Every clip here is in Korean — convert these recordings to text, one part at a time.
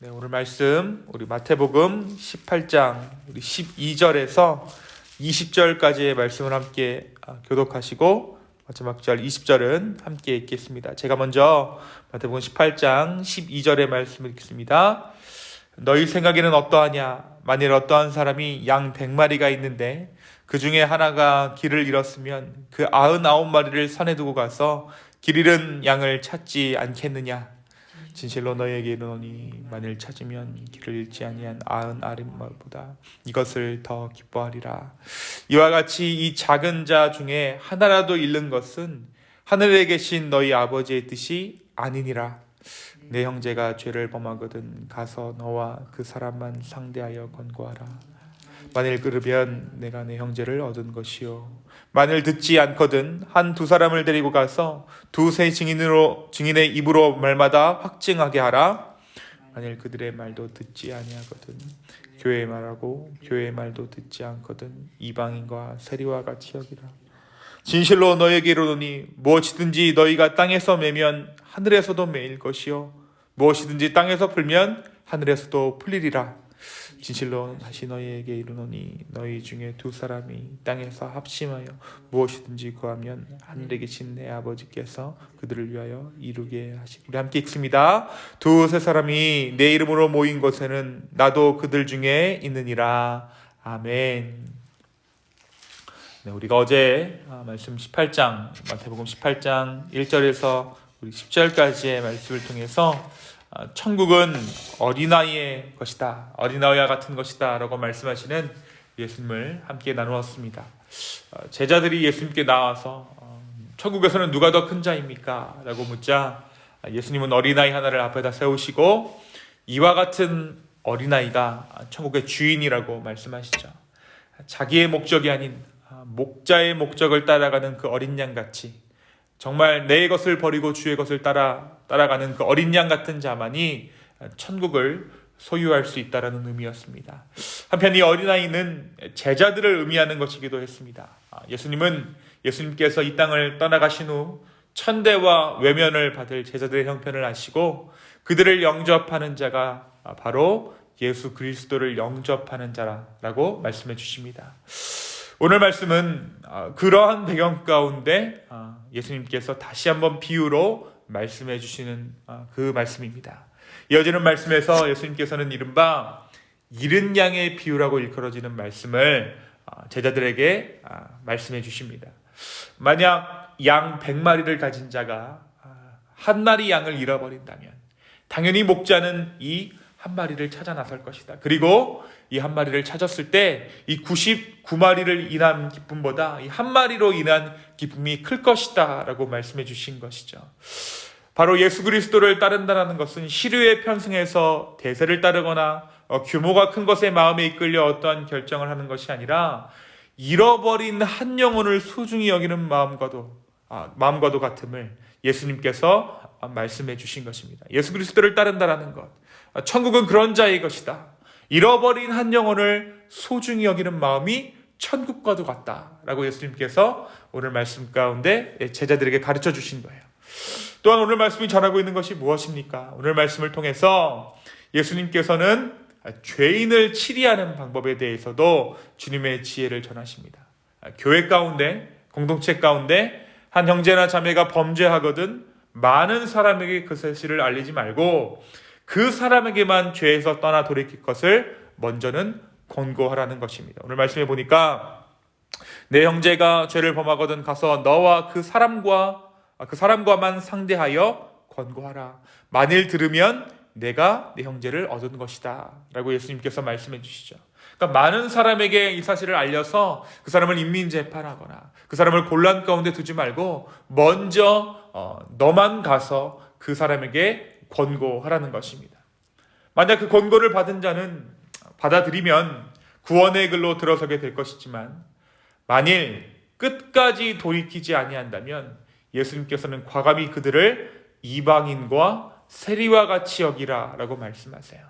네, 오늘 말씀 우리 마태복음 18장 우리 12절에서 20절까지의 말씀을 함께 교독하시고 마지막 절 20절은 함께 읽겠습니다. 제가 먼저 마태복음 18장 12절의 말씀을 읽겠습니다. 너희 생각에는 어떠하냐? 만일 어떠한 사람이 양 100마리가 있는데 그 중에 하나가 길을 잃었으면 그 99마리를 산에 두고 가서 길 잃은 양을 찾지 않겠느냐? 진실로 너희에게 이르노니 만일 찾으면 길을 잃지 아니한 99마리보다 이것을 더 기뻐하리라. 이와 같이 이 작은 자 중에 하나라도 잃는 것은 하늘에 계신 너희 아버지의 뜻이 아니니라. 내 형제가 죄를 범하거든 가서 너와 그 사람만 상대하여 권고하라. 만일 그르면 내가 내 형제를 얻은 것이요 만일 듣지 않거든 한두 사람을 데리고 가서 두세 증인의 입으로 말마다 확증하게 하라. 만일 그들의 말도 듣지 아니하거든 교회의 말하고 교회의 말도 듣지 않거든 이방인과 세리와 같이 여기라. 진실로 너희에게 이르노니 무엇이든지 너희가 땅에서 매면 하늘에서도 매일 것이요 무엇이든지 땅에서 풀면 하늘에서도 풀리리라. 진실로 다시 너희에게 이르노니 너희 중에 두 사람이 땅에서 합심하여 무엇이든지 구하면 하늘에 계신 내 아버지께서 그들을 위하여 이루게 하시고. 우리 함께 읽습니다. 두세 사람이 내 이름으로 모인 곳에는 나도 그들 중에 있느니라. 아멘. 네, 우리가 어제 말씀 18장 마태복음 18장 1절에서 우리 10절까지의 말씀을 통해서 천국은 어린아이의 것이다, 어린아이와 같은 것이다 라고 말씀하시는 예수님을 함께 나누었습니다. 제자들이 예수님께 나와서 천국에서는 누가 더 큰 자입니까? 라고 묻자 예수님은 어린아이 하나를 앞에다 세우시고 이와 같은 어린아이가 천국의 주인이라고 말씀하시죠. 자기의 목적이 아닌 목자의 목적을 따라가는 그 어린 양같이 정말 내 것을 버리고 주의 것을 따라가는 그 어린 양 같은 자만이 천국을 소유할 수 있다는 의미였습니다. 한편 이 어린아이는 제자들을 의미하는 것이기도 했습니다. 예수님께서 이 땅을 떠나가신 후 천대와 외면을 받을 제자들의 형편을 아시고 그들을 영접하는 자가 바로 예수 그리스도를 영접하는 자라고 말씀해 주십니다. 오늘 말씀은 그러한 배경 가운데 예수님께서 다시 한번 비유로 말씀해 주시는 그 말씀입니다. 이어지는 말씀에서 예수님께서는 이른바 잃은 양의 비유라고 일컬어지는 말씀을 제자들에게 말씀해 주십니다. 만약 양 100마리를 가진 자가 한 마리 양을 잃어버린다면 당연히 목자는 이 한 마리를 찾아 나설 것이다. 그리고 이 한 마리를 찾았을 때 이 99마리를 인한 기쁨보다 이 한 마리로 인한 기쁨이 클 것이다 라고 말씀해 주신 것이죠. 바로 예수 그리스도를 따른다는 것은 시류에 편승해서 대세를 따르거나 규모가 큰 것에 마음에 이끌려 어떠한 결정을 하는 것이 아니라 잃어버린 한 영혼을 소중히 여기는 마음과도 같음을 예수님께서 말씀해 주신 것입니다. 예수 그리스도를 따른다는 것, 천국은 그런 자의 것이다. 잃어버린 한 영혼을 소중히 여기는 마음이 천국과도 같다라고 예수님께서 오늘 말씀 가운데 제자들에게 가르쳐 주신 거예요. 또한 오늘 말씀이 전하고 있는 것이 무엇입니까? 오늘 말씀을 통해서 예수님께서는 죄인을 치리하는 방법에 대해서도 주님의 지혜를 전하십니다. 교회 가운데, 공동체 가운데 한 형제나 자매가 범죄하거든 많은 사람에게 그 사실을 알리지 말고 그 사람에게만 죄에서 떠나 돌이킬 것을 먼저는 권고하라는 것입니다. 오늘 말씀해 보니까 내 형제가 죄를 범하거든 가서 너와 그 사람과만 상대하여 권고하라. 만일 들으면 내가 내 형제를 얻은 것이다 라고 예수님께서 말씀해 주시죠. 그러니까 많은 사람에게 이 사실을 알려서 그 사람을 인민재판하거나 그 사람을 곤란 가운데 두지 말고 먼저 너만 가서 그 사람에게 권고하라는 것입니다. 만약 그 권고를 받은 자는 받아들이면 구원의 길로 들어서게 될 것이지만 만일 끝까지 돌이키지 아니한다면 예수님께서는 과감히 그들을 이방인과 세리와 같이 여기라 라고 말씀하세요.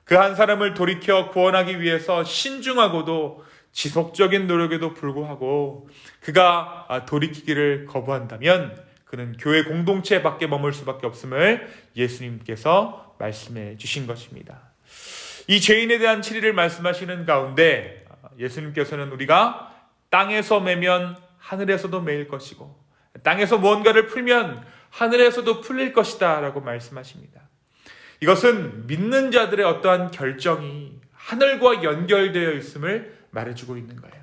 그 한 사람을 돌이켜 구원하기 위해서 신중하고도 지속적인 노력에도 불구하고 그가 돌이키기를 거부한다면 그는 교회 공동체 밖에 머물 수밖에 없음을 예수님께서 말씀해 주신 것입니다. 이 죄인에 대한 치리를 말씀하시는 가운데 예수님께서는 우리가 땅에서 매면 하늘에서도 매일 것이고 땅에서 무언가를 풀면 하늘에서도 풀릴 것이다 라고 말씀하십니다. 이것은 믿는 자들의 어떠한 결정이 하늘과 연결되어 있음을 말해주고 있는 거예요.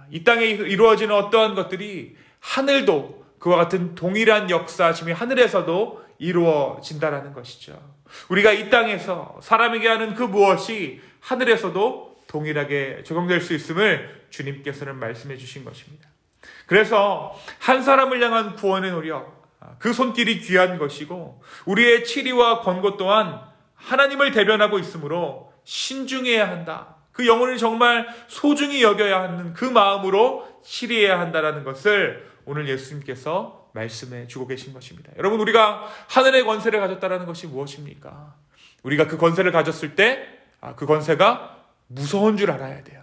이 땅에 이루어지는 어떠한 것들이 하늘도 그와 같은 동일한 역사심이 하늘에서도 이루어진다라는 것이죠. 우리가 이 땅에서 사람에게 하는 그 무엇이 하늘에서도 동일하게 적용될 수 있음을 주님께서는 말씀해 주신 것입니다. 그래서 한 사람을 향한 구원의 노력, 그 손길이 귀한 것이고 우리의 치리와 권고 또한 하나님을 대변하고 있으므로 신중해야 한다. 그 영혼을 정말 소중히 여겨야 하는 그 마음으로 치리해야 한다는 것을 오늘 예수님께서 말씀해 주고 계신 것입니다. 여러분, 우리가 하늘의 권세를 가졌다는 것이 무엇입니까? 우리가 그 권세를 가졌을 때 그 권세가 무서운 줄 알아야 돼요.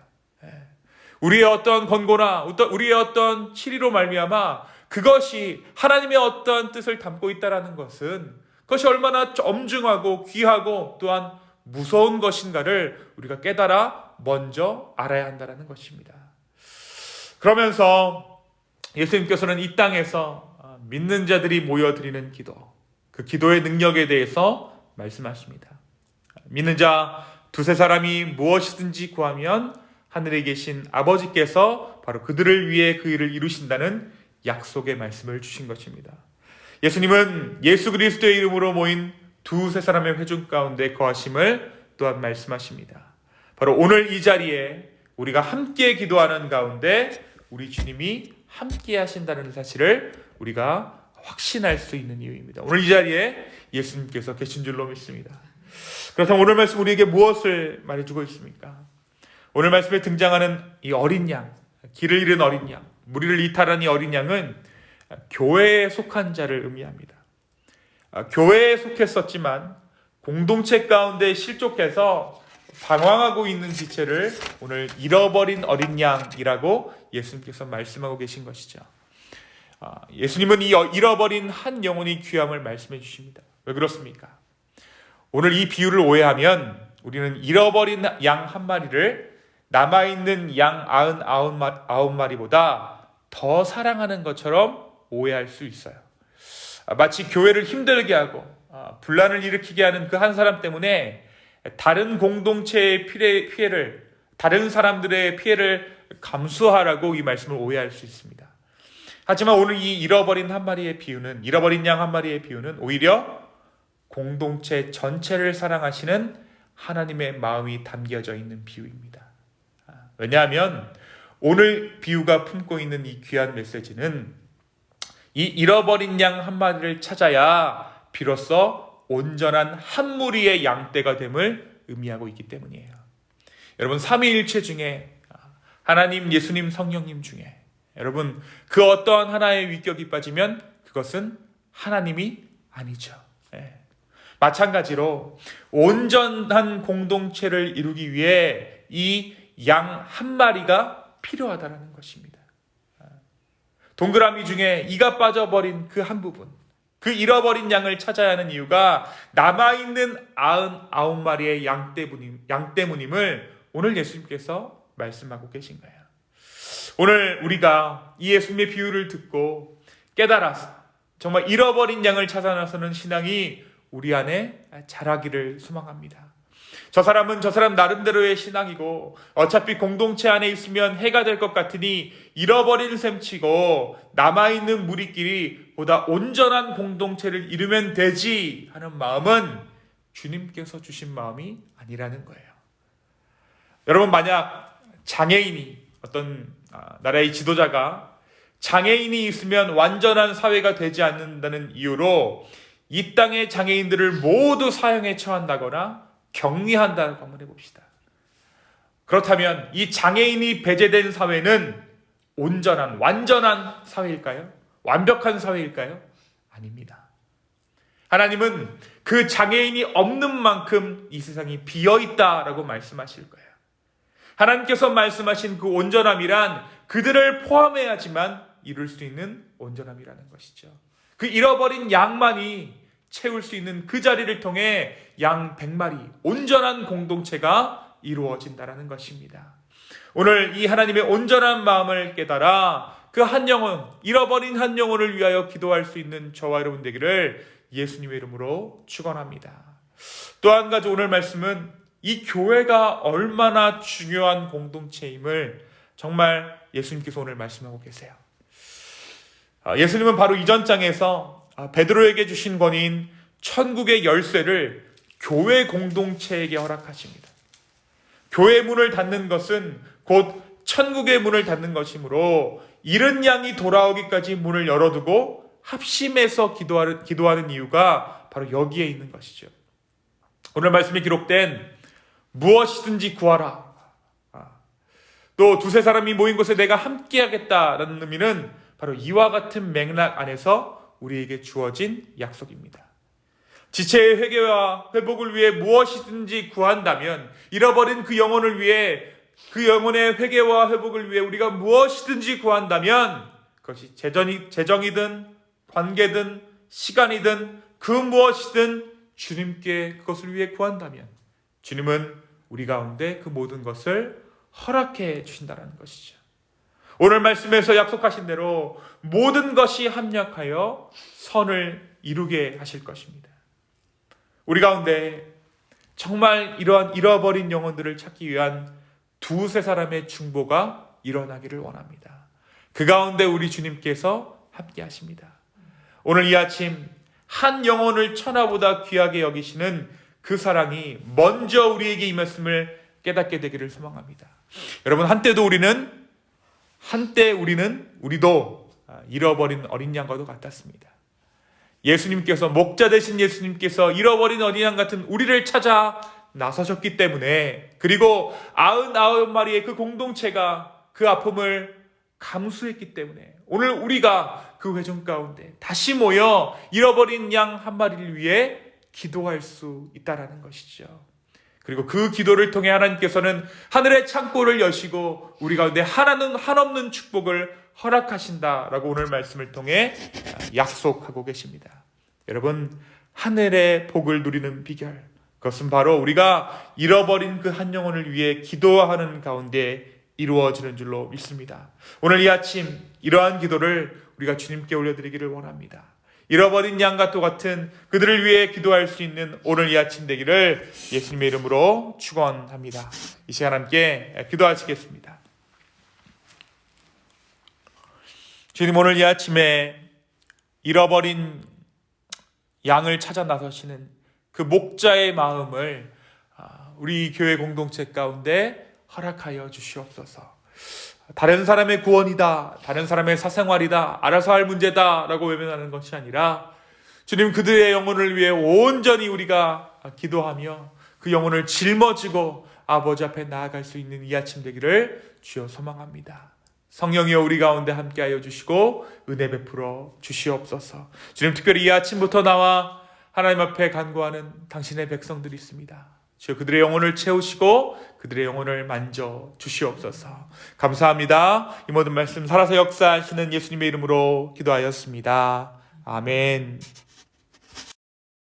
우리의 어떤 권고나 우리의 어떤 치리로 말미암아 그것이 하나님의 어떤 뜻을 담고 있다는 것은 그것이 얼마나 엄중하고 귀하고 또한 무서운 것인가를 우리가 깨달아 먼저 알아야 한다는 것입니다. 그러면서 예수님께서는 이 땅에서 믿는 자들이 모여드리는 기도, 그 기도의 능력에 대해서 말씀하십니다. 믿는 자 두세 사람이 무엇이든지 구하면 하늘에 계신 아버지께서 바로 그들을 위해 그 일을 이루신다는 약속의 말씀을 주신 것입니다. 예수님은 예수 그리스도의 이름으로 모인 두세 사람의 회중 가운데 거하심을 또한 말씀하십니다. 바로 오늘 이 자리에 우리가 함께 기도하는 가운데 우리 주님이 함께 하신다는 사실을 우리가 확신할 수 있는 이유입니다. 오늘 이 자리에 예수님께서 계신 줄로 믿습니다. 그렇다면 오늘 말씀 우리에게 무엇을 말해주고 있습니까? 오늘 말씀에 등장하는 이 어린 양, 길을 잃은 어린 양, 무리를 이탈한 이 어린 양은 교회에 속한 자를 의미합니다. 교회에 속했었지만 공동체 가운데 실족해서 방황하고 있는 지체를 오늘 잃어버린 어린 양이라고 예수님께서 말씀하고 계신 것이죠. 예수님은 이 잃어버린 한 영혼이 귀함을 말씀해 주십니다. 왜 그렇습니까? 오늘 이 비유를 오해하면 우리는 잃어버린 양 한 마리를 남아있는 양 99마리보다 더 사랑하는 것처럼 오해할 수 있어요. 마치 교회를 힘들게 하고 분란을 일으키게 하는 그 한 사람 때문에 다른 공동체의 피해를, 다른 사람들의 피해를 감수하라고 이 말씀을 오해할 수 있습니다. 하지만 오늘 이 잃어버린 양 한 마리의 비유는 오히려 공동체 전체를 사랑하시는 하나님의 마음이 담겨져 있는 비유입니다. 왜냐하면 오늘 비유가 품고 있는 이 귀한 메시지는 이 잃어버린 양 한 마리를 찾아야 비로소 온전한 한 무리의 양떼가 됨을 의미하고 있기 때문이에요. 여러분, 삼위일체 중에 하나님, 예수님, 성령님 중에 여러분 그 어떠한 하나의 위격이 빠지면 그것은 하나님이 아니죠. 마찬가지로 온전한 공동체를 이루기 위해 이 양 한 마리가 필요하다는 것입니다. 동그라미 중에 이가 빠져버린 그 한 부분, 그 잃어버린 양을 찾아야 하는 이유가 남아있는 99마리의 양 때문임을 오늘 예수님께서 말씀하고 계신 거예요. 오늘 우리가 이 예수님의 비유를 듣고 깨달아서 정말 잃어버린 양을 찾아 나서는 신앙이 우리 안에 자라기를 소망합니다. 저 사람은 저 사람 나름대로의 신앙이고 어차피 공동체 안에 있으면 해가 될 것 같으니 잃어버린 셈치고 남아있는 무리끼리 보다 온전한 공동체를 이루면 되지 하는 마음은 주님께서 주신 마음이 아니라는 거예요. 여러분, 만약 장애인이 어떤 나라의 지도자가 장애인이 있으면 완전한 사회가 되지 않는다는 이유로 이 땅의 장애인들을 모두 사형에 처한다거나 격리한다고 한번 해봅시다. 그렇다면 이 장애인이 배제된 사회는 온전한, 완전한 사회일까요? 완벽한 사회일까요? 아닙니다. 하나님은 그 장애인이 없는 만큼 이 세상이 비어있다라고 말씀하실 거예요. 하나님께서 말씀하신 그 온전함이란 그들을 포함해야지만 이룰 수 있는 온전함이라는 것이죠. 그 잃어버린 양만이 채울 수 있는 그 자리를 통해 양 100마리 온전한 공동체가 이루어진다라는 것입니다. 오늘 이 하나님의 온전한 마음을 깨달아 그 한 영혼, 잃어버린 한 영혼을 위하여 기도할 수 있는 저와 여러분 되기를 예수님의 이름으로 축원합니다. 또 한 가지 오늘 말씀은 이 교회가 얼마나 중요한 공동체임을 정말 예수님께서 오늘 말씀하고 계세요. 예수님은 바로 이전 장에서 베드로에게 주신 권위인 천국의 열쇠를 교회 공동체에게 허락하십니다. 교회 문을 닫는 것은 곧 천국의 문을 닫는 것이므로 잃은 양이 돌아오기까지 문을 열어두고 합심해서 기도하는 이유가 바로 여기에 있는 것이죠. 오늘 말씀에 기록된 무엇이든지 구하라. 또 두세 사람이 모인 곳에 내가 함께하겠다라는 의미는 바로 이와 같은 맥락 안에서 우리에게 주어진 약속입니다. 지체의 회개와 회복을 위해 무엇이든지 구한다면 잃어버린 그 영혼을 위해 그 영혼의 회개와 회복을 위해 우리가 무엇이든지 구한다면 그것이 재정이든 관계든 시간이든 그 무엇이든 주님께 그것을 위해 구한다면 주님은 우리 가운데 그 모든 것을 허락해 주신다는 것이죠. 오늘 말씀에서 약속하신 대로 모든 것이 합력하여 선을 이루게 하실 것입니다. 우리 가운데 정말 이러한 잃어버린 영혼들을 찾기 위한 두세 사람의 중보가 일어나기를 원합니다. 그 가운데 우리 주님께서 함께 하십니다. 오늘 이 아침 한 영혼을 천하보다 귀하게 여기시는 그 사랑이 먼저 우리에게 임했음을 깨닫게 되기를 소망합니다. 여러분, 한때 우리도 잃어버린 어린 양과도 같았습니다. 예수님께서, 목자 되신 예수님께서 잃어버린 어린 양 같은 우리를 찾아 나서셨기 때문에, 그리고 99마리의 그 공동체가 그 아픔을 감수했기 때문에 오늘 우리가 그 회중 가운데 다시 모여 잃어버린 양 한 마리를 위해 기도할 수 있다라는 것이죠. 그리고 그 기도를 통해 하나님께서는 하늘의 창고를 여시고 우리 가운데 한없는 축복을 허락하신다라고 오늘 말씀을 통해 약속하고 계십니다. 여러분, 하늘의 복을 누리는 비결, 그것은 바로 우리가 잃어버린 그 한 영혼을 위해 기도하는 가운데 이루어지는 줄로 믿습니다. 오늘 이 아침 이러한 기도를 우리가 주님께 올려드리기를 원합니다. 잃어버린 양과 똑같은 그들을 위해 기도할 수 있는 오늘 이 아침 되기를 예수님의 이름으로 축원합니다. 이 시간 함께 기도하시겠습니다. 주님, 오늘 이 아침에 잃어버린 양을 찾아 나서시는 그 목자의 마음을 우리 교회 공동체 가운데 허락하여 주시옵소서. 다른 사람의 구원이다, 다른 사람의 사생활이다, 알아서 할 문제다 라고 외면하는 것이 아니라 주님, 그들의 영혼을 위해 온전히 우리가 기도하며 그 영혼을 짊어지고 아버지 앞에 나아갈 수 있는 이 아침 되기를 주여 소망합니다. 성령이여 우리 가운데 함께하여 주시고 은혜 베풀어 주시옵소서. 주님, 특별히 이 아침부터 나와 하나님 앞에 간구하는 당신의 백성들이 있습니다. 주여, 그들의 영혼을 채우시고 그들의 영혼을 만져 주시옵소서. 감사합니다. 이 모든 말씀 살아서 역사하시는 예수님의 이름으로 기도하였습니다. 아멘.